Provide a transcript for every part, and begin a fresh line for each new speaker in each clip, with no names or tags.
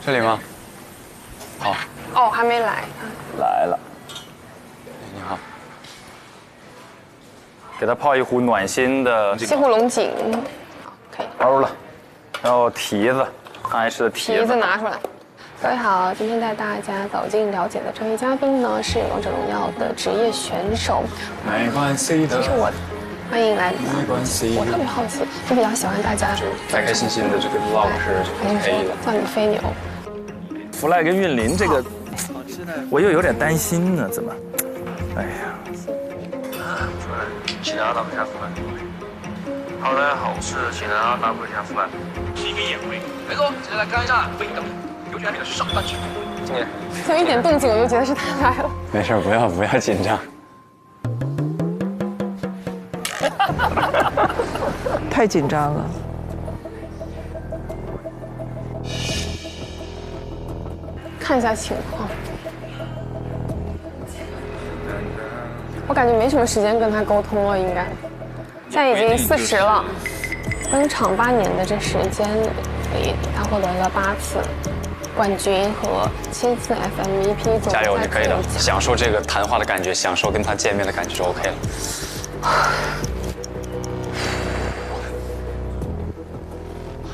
这里吗？好。
哦，还没来。
来了。
你好。
给他泡一壶暖心的
西湖龙井，可以。
包了，然后提子，爱吃的
提子拿出来。各位好，今天带大家走进了解的这位嘉宾呢，是王者荣耀的职业选手。
没关系的。
其实我欢迎来。
没关系。
我特别好奇，就比较喜欢大家
开开心心的这个 vlog 是可以的。
叫你飞牛。
弗赖跟韵林这个，我又有点担心呢，怎么？哎呀。
请大家打破一下弗赖。Hello， 大家好，我是请大家打破一下弗赖，是一个演员。没错，现在来看一下飞牛，有请那个上半曲。今年
有一点动静，我就觉得是他来了。
没事，不要紧张。
太紧张了。
看一下情况。我感觉没什么时间跟他沟通了，应该。现在已经40了，登场8年的这时间里，他获得了8次冠军和7次 FMVP。
加油，你可以的！享受这个谈话的感觉，享受跟他见面的感觉就 OK 了。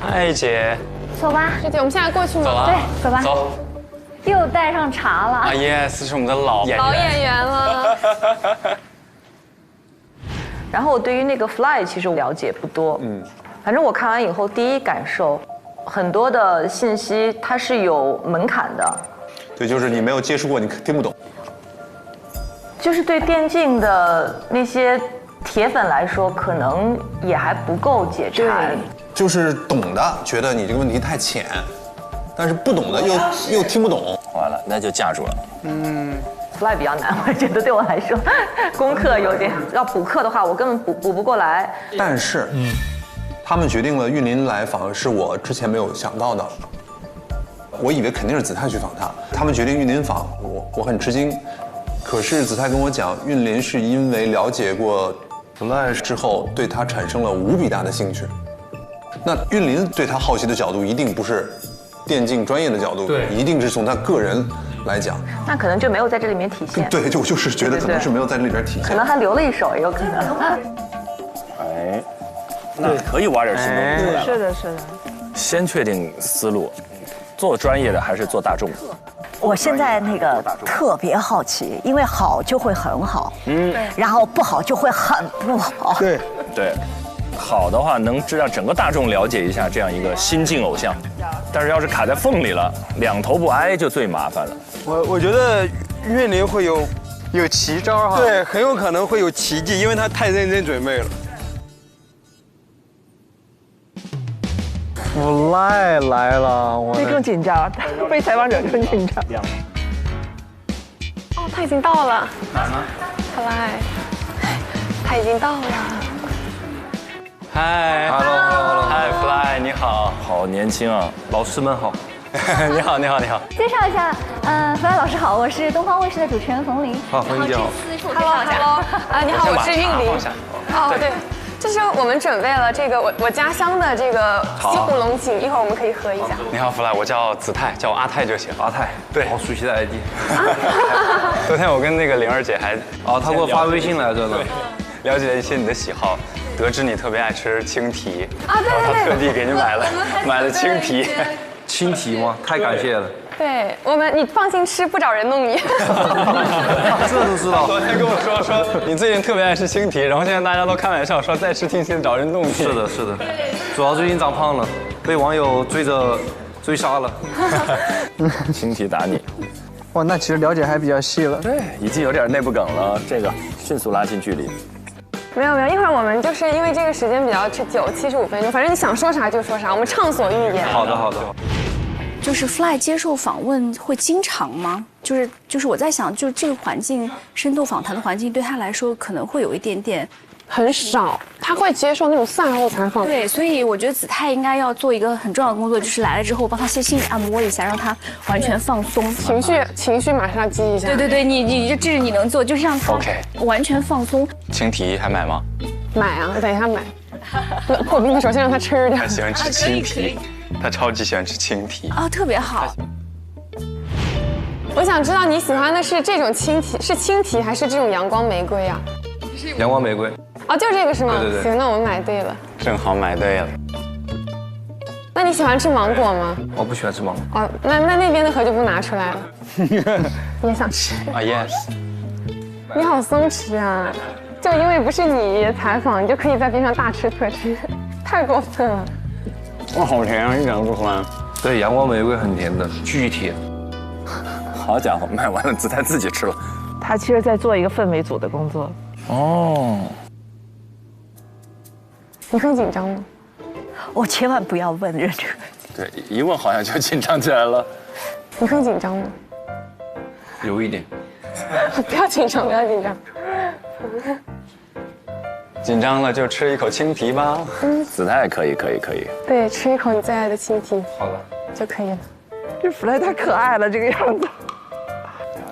嗨，姐。
走吧，
师姐，我们现在过去吗？
走了。
对，走吧。
走。
又带上茶了。
啊 ，yes， 是我们的老
演员了。
然后我对于那个 Fly 其实了解不多，反正我看完以后第一感受，很多的信息它是有门槛的。
对，就是你没有接触过，你听不懂。
就是对电竞的那些铁粉来说，可能也还不够解馋。
就是懂的觉得你这个问题太浅，但是不懂的又听不懂。
完了，那就架住了。
Fly 比较难，我觉得对我来说，功课有点要补课的话，我根本补不过来。
但是，他们决定了韵林来访，是我之前没有想到的。我以为肯定是子泰去访他，他们决定韵林访我很吃惊。可是子泰跟我讲，韵林是因为了解过 Fly 之后，对他产生了无比大的兴趣。那韵林对他好奇的角度，一定不是电竞专业的角度，对，一定是从他个人来讲。
那可能就没有在这里面体现。
对，就是觉得可能是没有在这里边体现。
可能他留了一手，也有可能。
哎，那可以挖点新东西出来了。
是的，是的。
先确定思路，做专业的还是做大众？
我现在那个特别好奇，因为好就会很好，然后不好就会很不好。
对。好的话能让整个大众了解一下这样一个新晋偶像，但是要是卡在缝里了，两头不挨就最麻烦了。
我觉得韵林会有奇招哈，对，很有可能会有奇迹，因为他太认真准备了。
Fly 来了，
这更紧张，被采访者更紧张。
哦，他已经到了。
哪呢
Fly， 他已经到了。
嗨
，Hello，
嗨 ，Fly， 你好，
好年轻啊，
老师们好。
你好。
介绍一下，Fly 老师好，我是东方卫视的主持人冯琳。
好，冯姐好。
Hello， 你好，我是韵林。哦，对，这是我们准备了这个我家乡的这个西湖龙井，一会儿我们可以喝一下。
你好 ，Fly， 我叫子泰，叫我阿泰就行。
阿泰，
对，
好熟悉的 ID。
昨天我跟那个灵儿姐还
她给我发微信来着呢，
了解了一些你的喜好。得知你特别爱吃青提
啊，对，
他特地给你买了青提。
青提吗？太感谢了。
对你放心吃，不找人弄你。
这都知道。
昨天跟我说你最近特别爱吃青提，然后现在大家都开玩笑说再吃青提找人弄你。
是的，主要最近长胖了，被网友追杀了。
青提打你。
哇，那其实了解还比较细了。
对，已经有点内部梗了，这个迅速拉近距离。
没有，一会儿我们就是因为这个时间比较久，75分钟，反正你想说啥就说啥，我们畅所欲言。
好的。
就是 Fly 接受访问会经常吗？就是我在想，就这个环境，深度访谈的环境对他来说可能会有一点点。
很少，他会接受那种赛后采访。
对，所以我觉得子泰应该要做一个很重要的工作，就是来了之后帮他先心理按摩一下，让他完全放松，
情绪马上记一下。
对，你这是你能做，就是让他完全放松。
青提还买吗？
买啊，等一下买。破冰的时候先让他吃点。
他喜欢吃青提。他超级喜欢吃青提
啊，特别好。
我想知道你喜欢的是这种青提，是青提还是这种阳光玫瑰呀？
阳光玫瑰。
哦，就是这个是吗？
对对对。
行，那我们买对了。
正好买对了。
那你喜欢吃芒果吗？
我不喜欢吃芒果。
哦，那边的盒就不拿出来了。你也想吃？
啊 ，yes。
你好松弛啊！就因为不是你采访，你就可以在边上大吃特吃，太过分了。
哇，好甜啊，一点都不酸。
对，阳光玫瑰很甜的，巨甜。
好家伙，卖完了子泰自己吃了。
他其实在做一个氛围组的工作。
哦。
你很紧张吗？
我千万不要问这个。
对，一问好像就紧张起来了。
你很紧张吗？
有一点。
不要紧张，不要紧张。
紧张了就吃一口青提吧。
子泰可以。
对，吃一口你最爱的青提。
好了，
就可以了。
这 Fly 太可爱了，这个样子。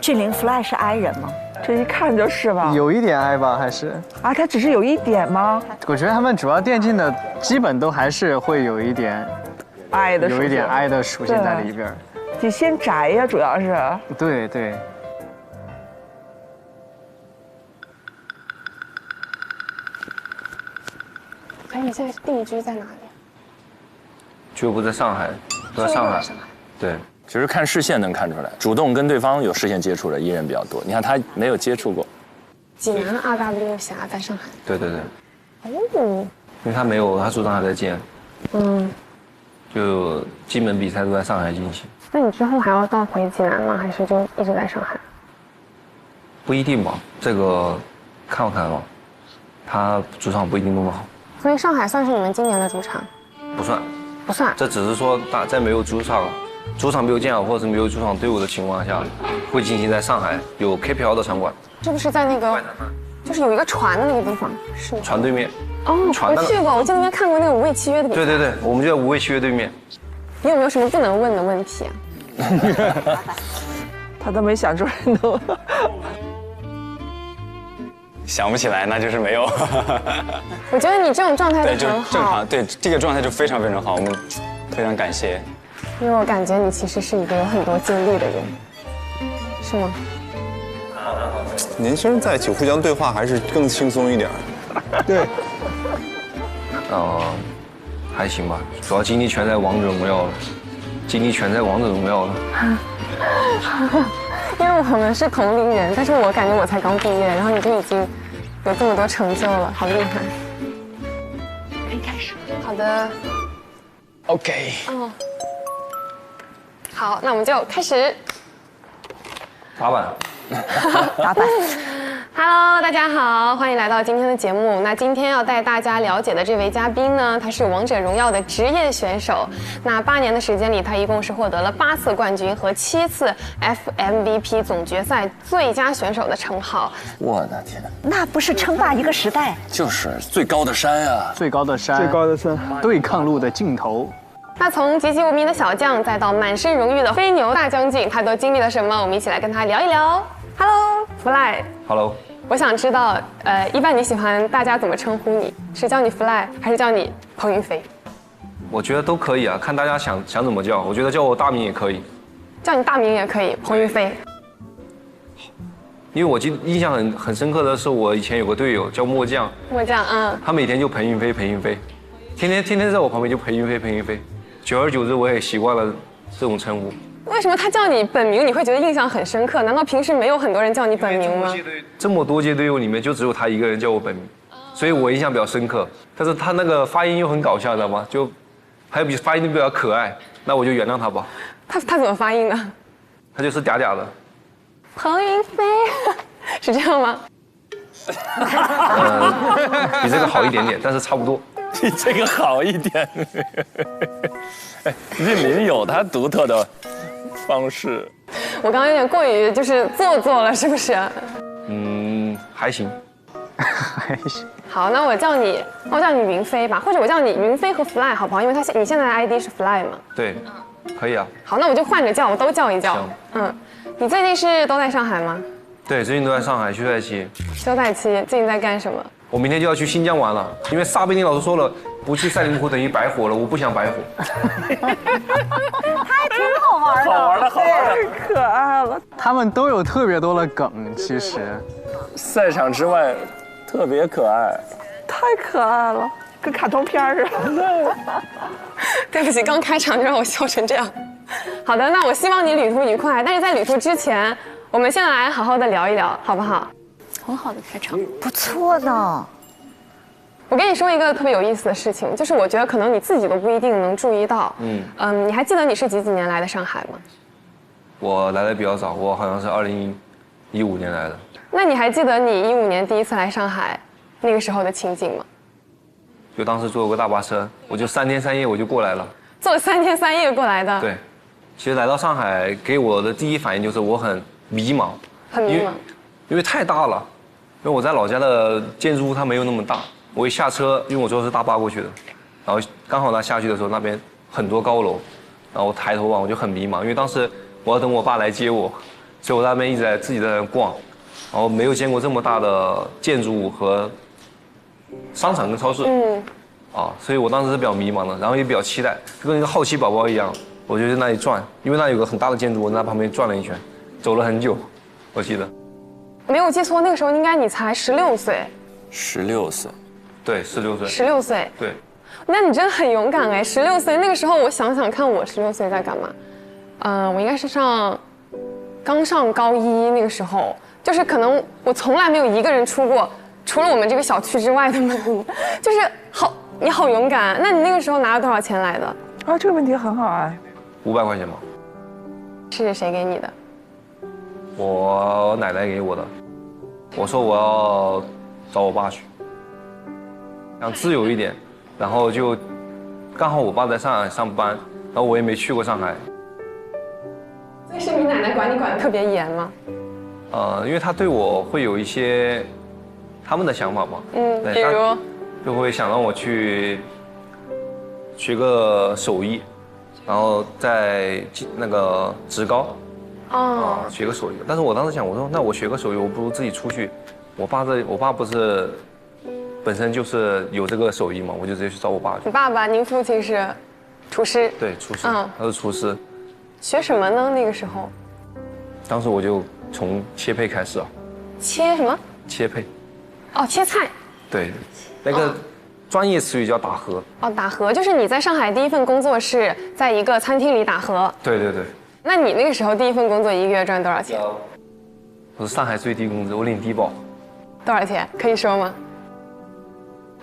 俊霖 Fly 是 I 人吗？
这一看就是吧。
有一点 I 吧，还是
啊？他只是有一点吗？
我觉得他们主要电竞的基本都还是会有一点
I 的，
有一点 I 的属性在里边。
得先宅呀，主要是。
对对。
哎，你现在定居在哪里？
俱乐部在上海，都在上海。对，
其实看视线能看出来，主动跟对方有视线接触的艺人比较多。你看他没有接触过。
济南 RW 侠在上海。
对。
哦。
因为他没有，他主场还在建。就基本比赛都在上海进行。
那你之后还要回济南吗？还是就一直在上海？
不一定吧，这个看吧。他主场不一定弄得好。
所以上海算是你们今年的主场？
不算。
不算。
这只是说在没有主场没有建好，或者是没有主场队伍的情况下，会进行在上海有 KPL 的场馆。
这不是在那个，就是有一个船的那个地方，是吗？
船对面。
哦，我去过，我在那边看过那个无畏契约的比赛。
对，我们就在无畏契约对面。
你有没有什么不能问的问题啊？
他都没想出来呢。
想不起来，那就是没有。
我觉得你这种状态
对，
就很好。
正常，对这个状态就非常好，我们非常感谢。
因为我感觉你其实是一个有很多经历的人，是吗？
年轻人在一起互相对话还是更轻松一点。对。
还行吧，主要精力全在王者荣耀了，
因为我们是同龄人，但是我感觉我才刚毕业，然后你就已经有这么多成就了，好厉害！可以开始。好的。
OK。
好，那我们就开始。
打板。
打板。
Hello， 大家好，欢迎来到今天的节目。那今天要带大家了解的这位嘉宾呢，他是王者荣耀的职业选手。那8年的时间里，他一共是获得了8次冠军和7次 FMVP 总决赛最佳选手的称号。
我的天，
那不是称霸一个时代？
就是最高的山啊！
最高的山，对抗路的尽头。
那从籍籍无名的小将，再到满身荣誉的飞牛大将军，他都经历了什么？我们一起来跟他聊一聊。Hello，Fly。Hello。我想知道，一般你喜欢大家怎么称呼你？是叫你 Fly， 还是叫你彭云飞？
我觉得都可以啊，看大家想怎么叫。我觉得叫我大名也可以。
叫你大名也可以，彭云飞。
因为我印象很深刻的是，我以前有个队友叫墨酱。
墨酱，
他每天就彭云飞，天天在我旁边就彭云飞。久而久之，我也习惯了这种称呼。
为什么他叫你本名，你会觉得印象很深刻？难道平时没有很多人叫你本名吗？
这么多届队友里面，就只有他一个人叫我本名，所以我印象比较深刻。但是他那个发音又很搞笑，知道吗？就还有发音比较可爱，那我就原谅他吧。
他怎么发音呢？
他就是嗲嗲的。
彭云飞，是这样吗？
比这个好一点点，但是差不多。
比这个好一点。玉林有他独特的方式。
我刚刚有点过于就是做作了，是不是？
还行。
好，那我叫你云飞吧，或者我叫你云飞和 Fly 好不好？因为你现在的 ID 是 Fly 嘛。
对，可以啊。
好，那我就换着叫，我都叫一叫。你最近是都在上海吗？
对，最近都在上海休赛期。
休赛期最近在干什么？
我明天就要去新疆玩了，因为撒贝宁老师说了，不去赛林湖等于白活了，我不想白活。
他还挺好玩的，
好玩的，好玩的，
太可爱了。
他们都有特别多的梗，其实。
赛场之外特别可爱，
太可爱了，跟卡通片似的。
对不起，刚开场就让我笑成这样。好的，那我希望你旅途愉快。但是在旅途之前，我们先来好好的聊一聊，好不好？
很好的开场，
不错呢。
我跟你说一个特别有意思的事情，就是我觉得可能你自己都不一定能注意到。你还记得你是几年来的上海吗？
我来的比较早，我好像是2015年来的。
那你还记得你15年第一次来上海那个时候的情景吗？
就当时坐有个大巴车，我就3天3夜我就过来了。
坐了3天3夜过来的。
对，其实来到上海给我的第一反应就是我很迷茫，
很迷茫，
因为太大了。因为我在老家的建筑物它没有那么大，我一下车，因为我坐的是大巴过去的，然后刚好下去的时候那边很多高楼，然后我抬头望我就很迷茫，因为当时我要等我爸来接我，所以我在那边一直在自己在那逛，然后没有见过这么大的建筑物和商场跟超市，所以我当时是比较迷茫的，然后也比较期待，就跟一个好奇宝宝一样，我就在那里转，因为那有个很大的建筑，我在那旁边转了一圈，走了很久，我记得。
没有记错，那个时候应该你才16岁。
16岁，
对，16岁。
16岁，
对。
那你真的很勇敢哎！16岁那个时候，我想想看，我16岁在干嘛？我应该是刚上高1那个时候，就是可能我从来没有一个人出过，除了我们这个小区之外的门，就是你好勇敢。那你那个时候拿了多少钱来的？
啊，这个问题很好啊。
500块钱吧。
是谁给你的？
我奶奶给我的。我说我要找我爸去，想自由一点，然后就刚好我爸在上海上班，然后我也没去过上海。
所以是你奶奶管你管得特别严吗？
因为他对我会有一些他们的想法嘛。
比如
就会想让我去学个手艺，然后再那个职高。学个手艺，但是我当时想，我说那我学个手艺，我不如自己出去。我爸不是本身就是有这个手艺嘛，我就直接去找我爸去。
你爸爸，您父亲是厨师？
对，厨师，他是厨师。
学什么呢？那个时候？
当时我就从切配开始啊。
切什么？
切配。
切菜。
对，那个专业词语叫打盒。
打盒就是你在上海第一份工作是在一个餐厅里打盒。
对对对。
那你那个时候第一份工作1个月赚多少钱？
我是上海最低工资，我领低保。
多少钱？可以说吗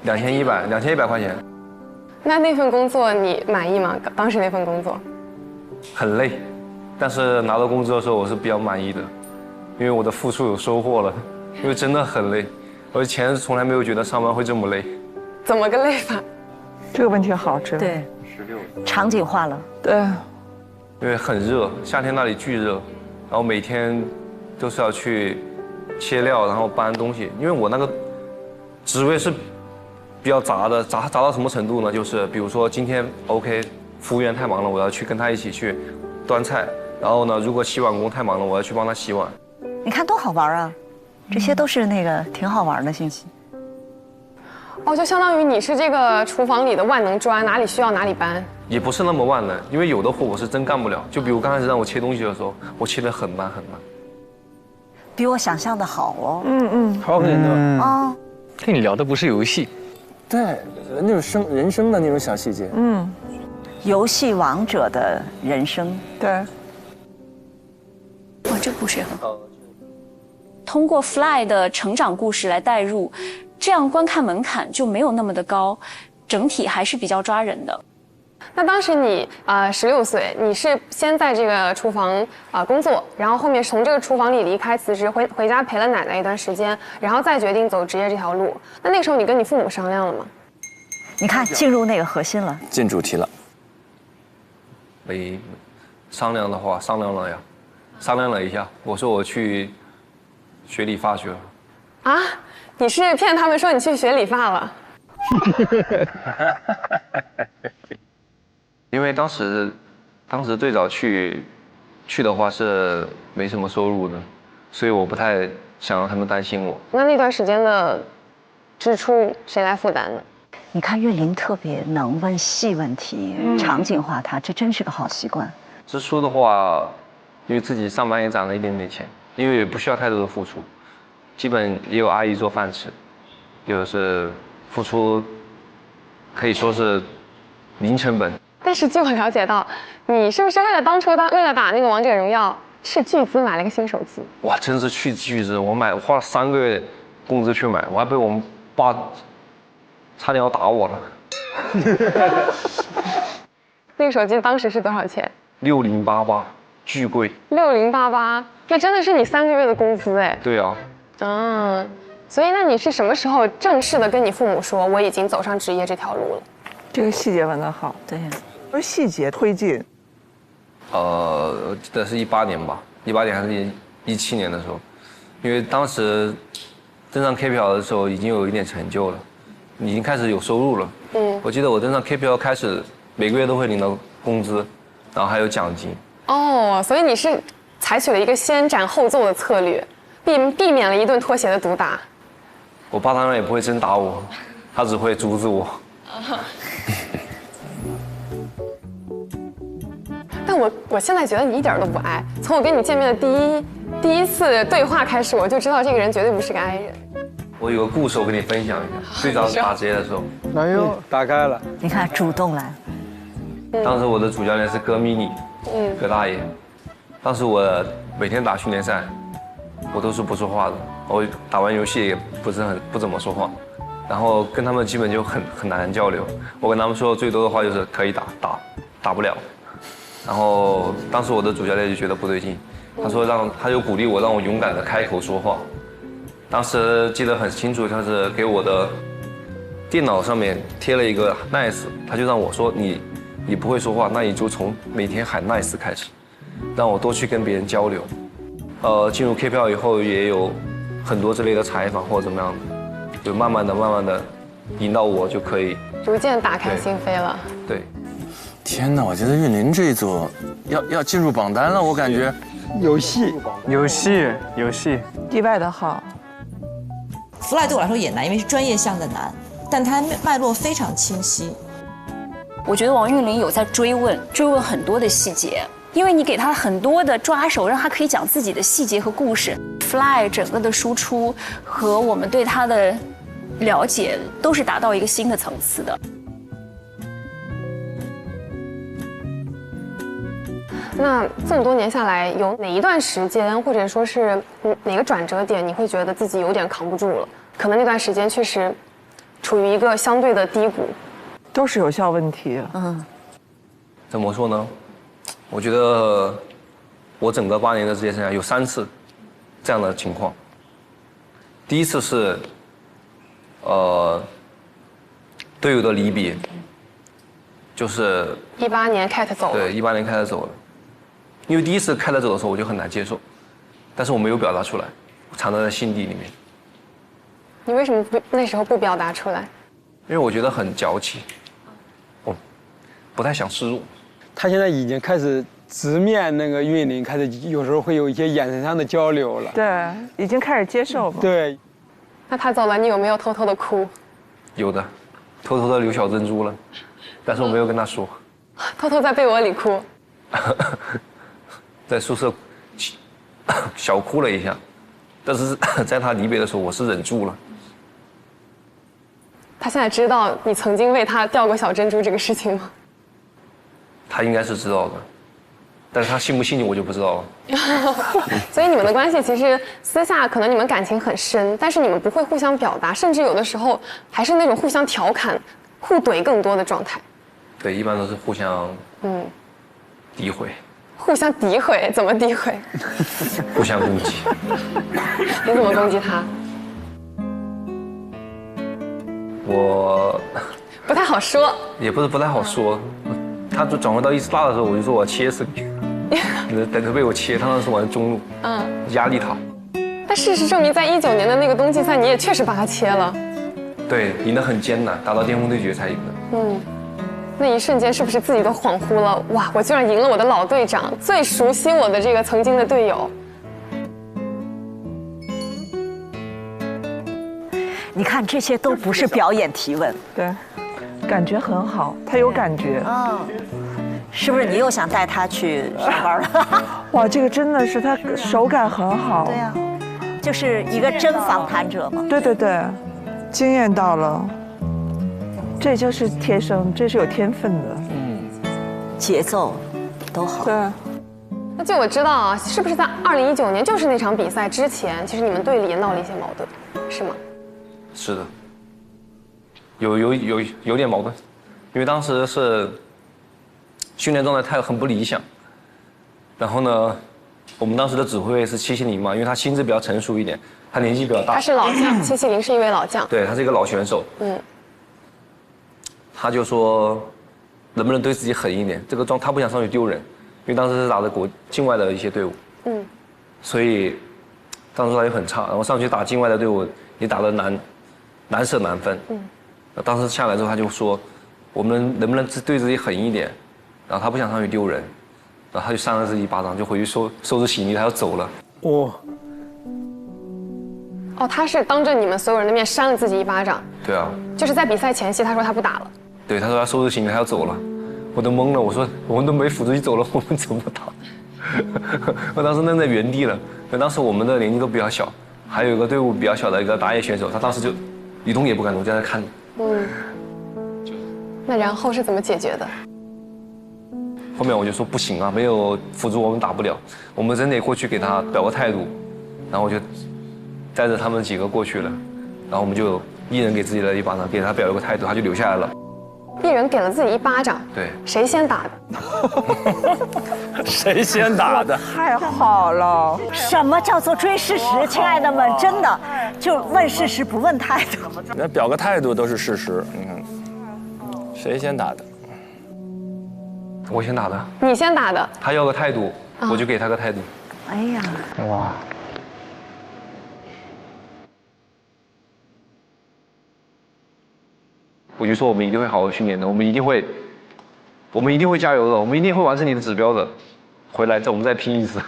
？2100块钱。
那份工作你满意吗？当时那份工作？
很累，但是拿到工资的时候我是比较满意的，因为我的付出有收获了，因为真的很累，我以前从来没有觉得上班会这么累。
怎么个累法？
这个问题好，真的。
对，16，场景化了。
对。
因为很热，夏天那里巨热，然后每天都是要去切料，然后搬东西。因为我那个职位是比较杂的，杂到什么程度呢？就是比如说今天 OK， 服务员太忙了，我要去跟他一起去端菜。然后呢，如果洗碗工太忙了，我要去帮他洗碗。
你看多好玩啊！这些都是那个挺好玩的信息。
就相当于你是这个厨房里的万能砖，哪里需要哪里搬。
也不是那么万能，因为有的活我是真干不了。就比如刚开始让我切东西的时候，我切得很慢很慢。
比我想象的好哦。
好很多。跟你聊的不是游戏，
对，那种人生的那种小细节。
游戏王者的人生。
对。
哇，这故事也很好。通过 Fly 的成长故事来带入，这样观看门槛就没有那么的高，整体还是比较抓人的。
那当时你16岁，你是先在这个厨房工作，然后后面从这个厨房里离开辞职，回家陪了奶奶一段时间，然后再决定走职业这条路。那个时候你跟你父母商量了吗？
你看进入那个核心了，
进主题了。
没商量的话，商量了呀，商量了一下，我说我去学理发去了。
啊？你是骗他们说你去学理发了？
因为当时最早去的话是没什么收入的，所以我不太想让他们担心我。
那段时间的支出谁来负担呢？
你看岳林特别能问细问题，场景化他，这真是个好习惯。
支出的话，因为自己上班也攒了一点点钱，因为也不需要太多的付出，基本也有阿姨做饭吃，有的是付出，可以说是零成本。
但是据我了解到，你是不是为了为了打那个王者荣耀，斥巨资买了个新手机？
哇，真是斥巨资！我花了3个月工资去买，我还被我们爸差点要打我了。
那个手机当时是多少钱
？6088，巨贵。
6088，那真的是你3个月的工资哎。
对啊。
所以那你是什么时候正式的跟你父母说我已经走上职业这条路了？
这个细节问得好，对，说细节推进。
我记得是18年吧，18年还是17年的时候，因为当时登上 KPL 的时候已经有一点成就了，已经开始有收入了。我记得我登上 KPL 开始每个月都会领到工资，然后还有奖金。
所以你是采取了一个先斩后奏的策略，避免了一顿拖鞋的毒打。
我爸当然也不会真打我，他只会阻止我。
但我现在觉得你一点都不矮。从我跟你见面的第一次对话开始，我就知道这个人绝对不是个 I 人。
我有个故事，我跟你分享一下。最早打职业的时候，
哎呦，打开了，
你看主动来。
当时我的主教练是戈迷你，戈大爷。当时我每天打训练赛，我都是不说话的。我打完游戏也不怎么说话，然后跟他们基本就很难交流。我跟他们说最多的话就是可以打不了。然后当时我的主教练就觉得不对劲，他就鼓励我让我勇敢的开口说话。当时记得很清楚，他是给我的电脑上面贴了一个 nice， 他就让我说你不会说话，那你就从每天喊 nice 开始，让我多去跟别人交流。进入 KPL 以后也有很多之类的采访或者怎么样的，就慢慢的引导我就可以
逐渐打开心扉了。
对。
天哪，我觉得岳林这一组要进入榜单了，我感觉。
有戏，
意外的好。
Fly 对我来说也难，因为是专业项的难，但它脉络非常清晰。
我觉得王韵玲有在追问很多的细节，因为你给他很多的抓手，让他可以讲自己的细节和故事。Fly 整个的输出和我们对他的了解都是达到一个新的层次的。
那这么多年下来，有哪一段时间，或者说是哪个转折点，你会觉得自己有点扛不住了？可能那段时间确实处于一个相对的低谷。
都是有效问题。
怎么说呢？我觉得我整个8年的职业生涯有3次这样的情况。第一次是队友的离别，就是
18年 Cat 走了。
对，18年Cat走了。因为第一次Cat走的时候我就很难接受，但是我没有表达出来，我藏在心底里面。
你为什么那时候不表达出来？
因为我觉得很矫情，不太想示弱。
他现在已经开始直面那个韵玲，开始有时候会有一些眼神上的交流了。
对，已经开始接受了。
对。
那他走了，你有没有偷偷的哭？
有的，偷偷的流小珍珠了，但是我没有跟他说。
偷偷在被窝里哭。
在宿舍小哭了一下，但是在他离别的时候，我是忍住了。
他现在知道你曾经为他掉过小珍珠这个事情吗？
他应该是知道的，但是他信不信你我就不知道了。
所以你们的关系其实私下可能你们感情很深，但是你们不会互相表达，甚至有的时候还是那种互相调侃、互怼更多的状态。
对，一般都是互相诋毁。
互相诋毁？怎么诋毁？
互相攻击。
你怎么攻击他？
我
不太好说。
也不是不太好说，他就转换到意识大的时候，我就说我要切死你，你等着被我切。他那是我的中路，压力他。
但事实证明，在19年的那个冬季赛，你也确实把他切了。
对，赢得很艰难，打到巅峰对决才赢的。
那一瞬间是不是自己都恍惚了？哇，我居然赢了我的老队长，最熟悉我的这个曾经的队友。
你看，这些都不是表演提问，
对，感觉很好，他有感觉。
哦，是不是你又想带他去上班了？
哇，这个真的是他手感很好。
对呀，就是一个真访谈者嘛。
对对对，惊艳到了。这就是天生，这是有天分的。
节奏都好。
对。
那据我知道啊，是不是在2019年，就是那场比赛之前，其实你们队里也闹了一些矛盾，是吗？
是的，有点矛盾，因为当时是训练状态很不理想，然后呢，我们当时的指挥是戚西林嘛，因为他心智比较成熟一点，他年纪比较大。
他是老将，戚西林是一位老将。
对，他是一个老选手。他就说，能不能对自己狠一点？这个他不想上去丢人，因为当时是打的境外的一些队伍。所以当时他就很差，然后上去打境外的队伍也打得难舍难分。当时下来之后他就说，我们能不能对自己狠一点？然后他不想上去丢人，然后他就扇了自己一巴掌，就回去收拾行李，他要走了。
哦，他是当着你们所有人的面扇了自己一巴掌。
对啊。
就是在比赛前夕，他说他不打了。
对，他说他收拾行李，他要走了，我都懵了。我说我们都没辅助你走了，我们怎么打？我当时愣在原地了。当时我们的年纪都比较小，还有一个队伍比较小的一个打野选手，他当时就一动也不敢动，就在那看。
那然后是怎么解决的？
后面我就说不行啊，没有辅助我们打不了，我们真得过去给他表个态度。然后我就带着他们几个过去了，然后我们就一人给自己的一巴掌，给他表了个态度，他就留下来了。
一人给了自己一巴掌。
对。
谁先打的？
谁先打的？
太好了！
什么叫做追事实？亲爱的们，真的就问事实不问态度。
那表个态度都是事实。你看，谁先打的？
我先打的。
你先打的。
他要个态度，我就给他个态度。
哎呀，
哇！
我就说我们一定会好好训练的，我们一定会加油的，我们一定会完成你的指标的。回来我们再拼一次。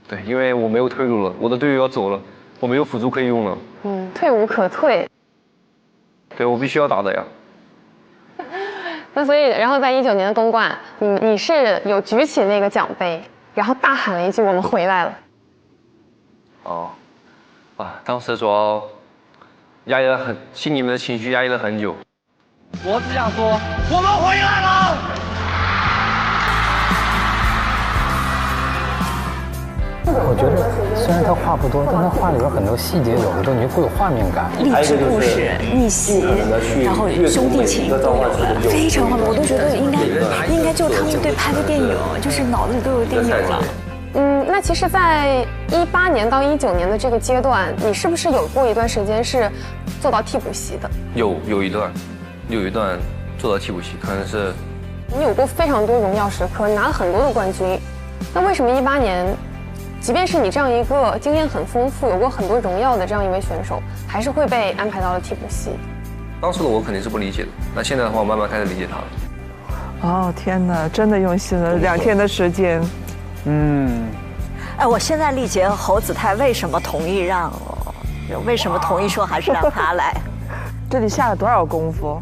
对，因为我没有退路了，我的队友要走了，我没有辅助可以用了。
退无可退。
对，我必须要打的呀。
那所以，然后在19年的东莞，你是有举起那个奖杯，然后大喊了一句“我们回来了”。
当时主要压抑了心里面的情绪压抑了很久。
我只想说，我们回来了。
我觉得虽然他话不多，但他话里边很多细节，有的东西会有画面感。
励志故事、逆袭，然后兄弟情都有了，非常画面，我都觉得应该就他们队拍的电影，就是脑子里都有电影了。
那其实，在18年到19年的这个阶段，你是不是有过一段时间是做到替补席的？有一段做到替补席，可能是你有过非常多荣耀时刻，你拿了很多的冠军。那为什么18年，即便是你这样一个经验很丰富、有过很多荣耀的这样一位选手，还是会被安排到了替补席？
当时的我肯定是不理解的，那现在的话，我慢慢开始理解他了。
哦天哪，真的用心了，2天的时间。
哎，我现在理解侯子泰为什么同意为什么同意说还是让他来。
这里下了多少功夫，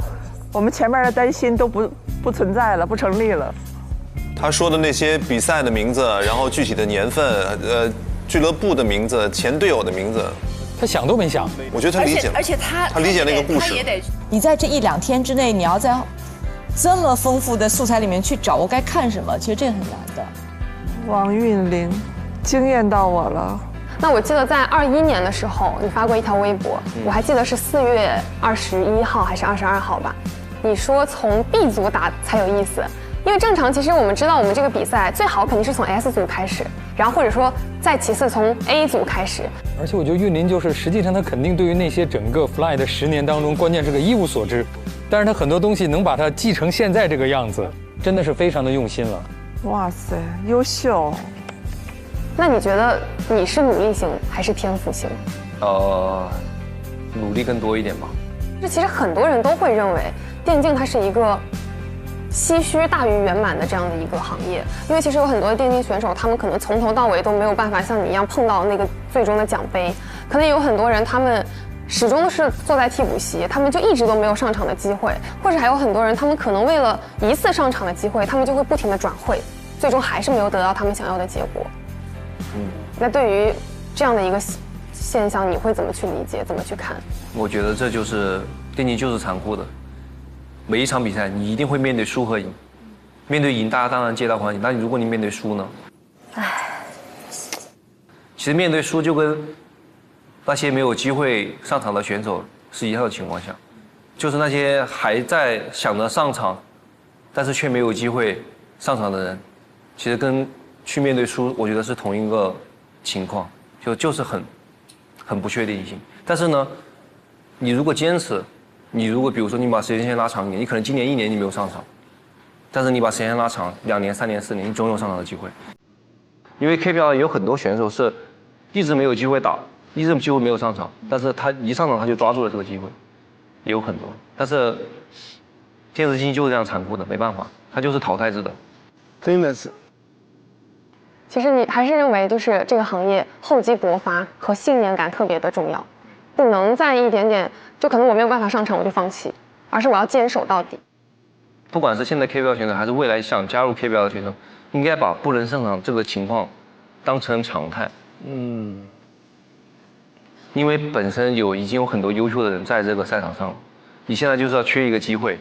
我们前面的担心都不存在了，不成立了。
他说的那些比赛的名字，然后具体的年份，俱乐部的名字，前队友的名字，
他想都没想。
我觉得他理解，
而且他
理解那个故事。
你在这1、2天之内，你要在这么丰富的素材里面去找我该看什么，其实这很难的。
王韵玲，惊艳到我了。
那我记得在21年的时候，你发过一条微博，我还记得是4月21号还是22号吧。你说从 B 组打才有意思，因为正常其实我们知道我们这个比赛最好肯定是从 S 组开始，然后或者说再其次从 A 组开始。
而且我觉得韵林就是实际上他肯定对于那些整个 Fly 的10年当中，关键是个一无所知，但是他很多东西能把它继承现在这个样子，真的是非常的用心了。
哇塞，优秀！
那你觉得你是努力型还是天赋型？
努力更多一点吧。
这其实很多人都会认为电竞它是一个唏嘘大于圆满的这样的一个行业，因为其实有很多的电竞选手，他们可能从头到尾都没有办法像你一样碰到那个最终的奖杯，可能有很多人他们始终是坐在替补席，他们就一直都没有上场的机会，或者还有很多人，他们可能为了一次上场的机会，他们就会不停的转会，最终还是没有得到他们想要的结果。那对于这样的一个现象，你会怎么去理解，怎么去看？
我觉得这就是电竞就是残酷的，每一场比赛你一定会面对输和赢，面对赢大家当然皆大欢喜，但如果你面对输呢？其实面对输就跟那些没有机会上场的选手是一样的情况下，就是那些还在想着上场，但是却没有机会上场的人，其实跟去面对输，我觉得是同一个情况，就是很不确定性。但是呢，你如果坚持，你如果比如说你把时间线拉长一点，你可能今年1年你没有上场，但是你把时间拉长2年、3年、4年，你总有上场的机会。因为 KPL 有很多选手是一直没有机会打。一直几乎没有上场，但是他一上场他就抓住了这个机会，也有很多。但是电子竞技就是这样残酷的，没办法，它就是淘汰制的，
真的是。
其实你还是认为，就是这个行业厚积薄发和信念感特别的重要，不能再一点点，就可能我没有办法上场我就放弃，而是我要坚守到底。
不管是现在 KPL 选手，还是未来想加入 KPL 的选手，应该把不能上场这个情况当成常态。因为本身已经有很多优秀的人在这个赛场上了，你现在就是要缺一个机会，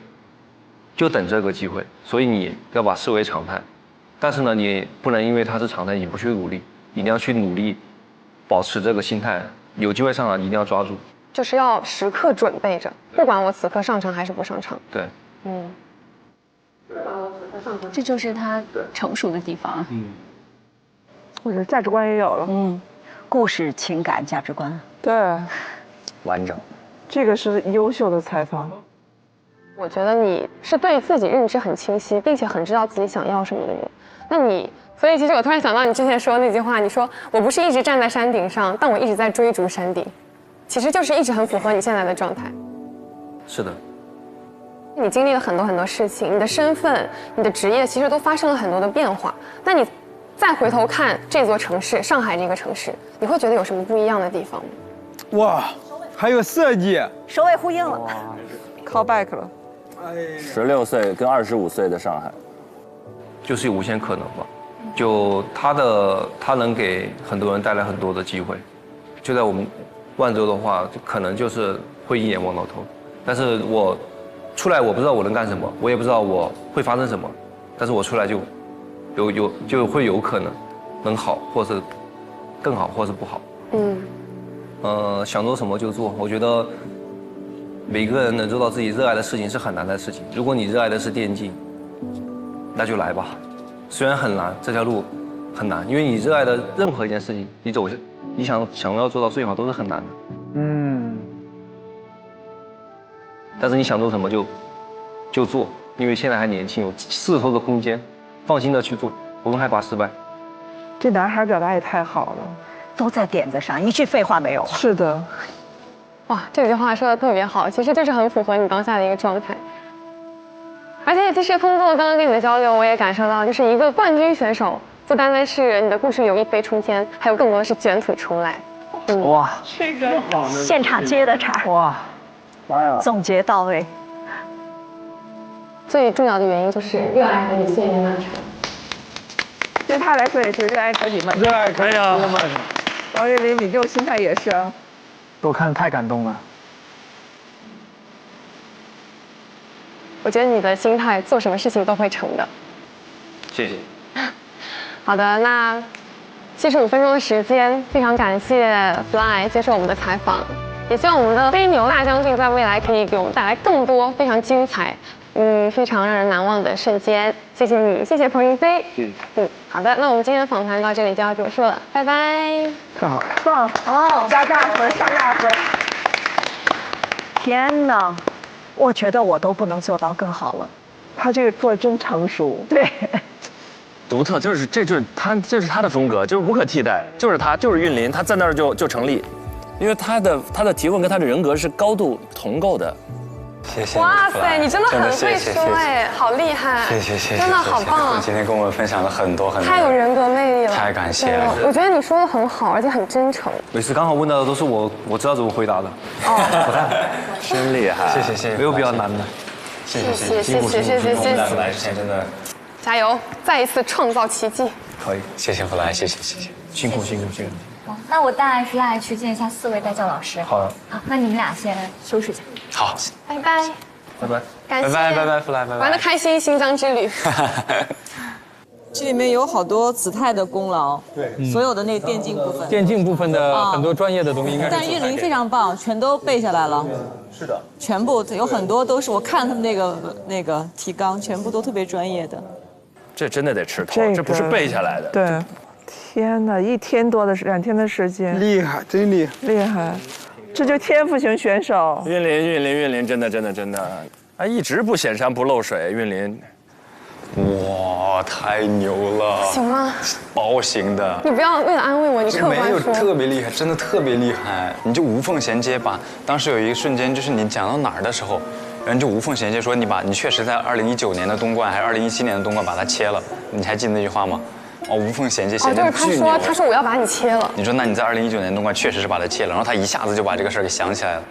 就等这个机会，所以你要把视为常态。但是呢，你不能因为它是常态，你不去努力，一定要去努力，保持这个心态，有机会上场一定要抓住，
就是要时刻准备着，不管我此刻上场还是不上场。
对，
这就是他成熟的地方。
我觉得价值观也有了。
故事、情感、价值观，
对，
完整。
这个是优秀的采访。
我觉得你是对自己认知很清晰，并且很知道自己想要什么的人。那你，所以其实我突然想到你之前说的那句话，你说我不是一直站在山顶上，但我一直在追逐山顶，其实就是一直很符合你现在的状态。
是的。
你经历了很多很多事情，你的身份、你的职业其实都发生了很多的变化。那你再回头看这座城市，上海这个城市，你会觉得有什么不一样的地方吗？
哇，还有设计，
首尾呼应了
，call back 了。
16岁跟25岁的上海，
就是有无限可能吧。就他能给很多人带来很多的机会。就在我们万州的话，就可能就是会一眼望到头。但是我出来，我不知道我能干什么，我也不知道我会发生什么，但是我出来就会有可能能好，或是更好，或是不好。想做什么就做。我觉得每个人能做到自己热爱的事情是很难的事情。如果你热爱的是电竞，那就来吧。虽然很难，这条路很难，因为你热爱的任何一件事情，你想要做到最好都是很难的。但是你想做什么就做，因为现在还年轻，有试错的空间，放心的去做，不用害怕失败。
这男孩表达也太好了，
都在点子上，一句废话没有。
是的，
哇，这句话说的特别好，其实就是很符合你当下的一个状态。而且其实通过刚刚跟你的交流，我也感受到，就是一个冠军选手，不单单是你的故事有一飞冲天，还有更多的是卷土重来。
哇，这个现场接的茬，哇，总结到位。
最重要的原因就是热爱和你信念漫长。
对他来说也是热爱和你们，热爱可以啊。王岳霖，你这种心态也是啊。
我看太感动了。
我觉得你的心态做什么事情都会成的。
谢谢。
好的，那75分钟的时间，非常感谢 Fly 接受我们的采访，也希望我们的飞牛大将军在未来可以给我们带来更多非常精彩、非常让人难忘的瞬间。谢谢你，谢谢彭云飞。好的，那我们今天的访谈到这里就要结束了，拜拜。
太好了，
棒哦，加分，上大分。天哪！我觉得我都不能做到更好了。
他这个做的真成熟，
对，
独特，这是他的风格，就是无可替代，就是他，就是韵霖，他在那儿就成立，因为他的提问跟他的人格是高度同构的。
谢谢。
哇塞，你真的很会说哎，好厉害！
谢谢，
真的好棒！
你今天跟我们分享了很多，
太有人格魅力了，
太感谢了。
我觉得你说的很好，而且很真诚。
每次刚好问到的都是我知道怎么回答的。
哦，
真厉害！
谢，
没有比较难的。
谢谢。
我们俩来之前真的
加油，再一次创造奇迹。
可以，
谢谢弗莱，谢谢，
辛苦。
好，那我带 Fly 去见一下4位带教老师。
好的。
好，那你们俩先收拾一下。
好，
拜拜。
拜拜。
感谢。
拜，弗莱，拜拜。
玩得开心，新疆之旅。
这里面有好多子泰的功劳，对，所有的那个电竞部分，
电竞部分的很多专业的东西应该是。
但韵林非常棒，全都背下来了。
是的，
全部有很多都是我看他们那个提纲，全部都特别专业的。
这真的得吃透，这不是背下来的。
对，天哪，2天的时间，
厉害，真厉害，这就天赋型选手。
韵林，真的，啊，一直不显山不漏水，韵林。
哇，太牛了！
行吗？
包型的。
你不要为了安慰我，你客观说。
没有特别厉害，真的特别厉害。你就无缝衔接，当时有一个瞬间，就是你讲到哪儿的时候，然后就无缝衔接说你确实在2019年的冬冠还是2017年的冬冠把它切了，你还记得那句话吗？哦，无缝衔接，
就是他说我要把你切了。
你说那你在2019年冬冠确实是把它切了，然后他一下子就把这个事儿给想起来了。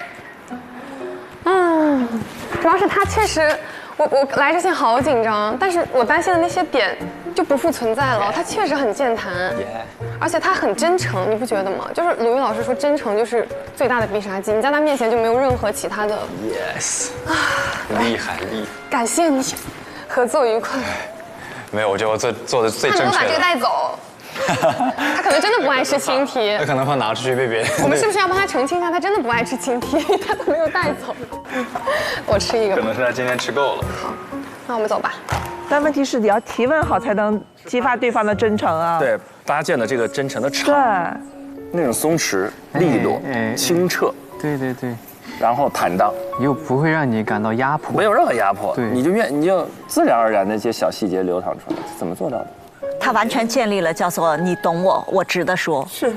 主要是他确实。我来之前好紧张，但是我担心的那些点就不复存在了。他确实很健谈，而且他很真诚，你不觉得吗？就是鲁豫老师说，真诚就是最大的必杀技，你在他面前就没有任何其他的。
Yes， 厉害！
感谢你，合作愉快。
没有，我觉得我做的最正确的。
他能把这个带走。他可能真的不爱吃青提，
他可能怕拿出去被别人。
我们是不是要帮他澄清一下？他真的不爱吃青提，他都没有带走。我吃一个。
可能是他今天吃够了。
好，那我们走吧。
但问题是你要提问好才能激发对方的真诚啊。
对，搭建的这个真诚的场。
对。
那种松弛、利落、清澈。
对。
然后坦荡，
又不会让你感到压迫。
没有任何压迫。
对。
你就自然而然的一些小细节流淌出来，怎么做到的？
他完全建立了叫做你懂我，我值得说。
是，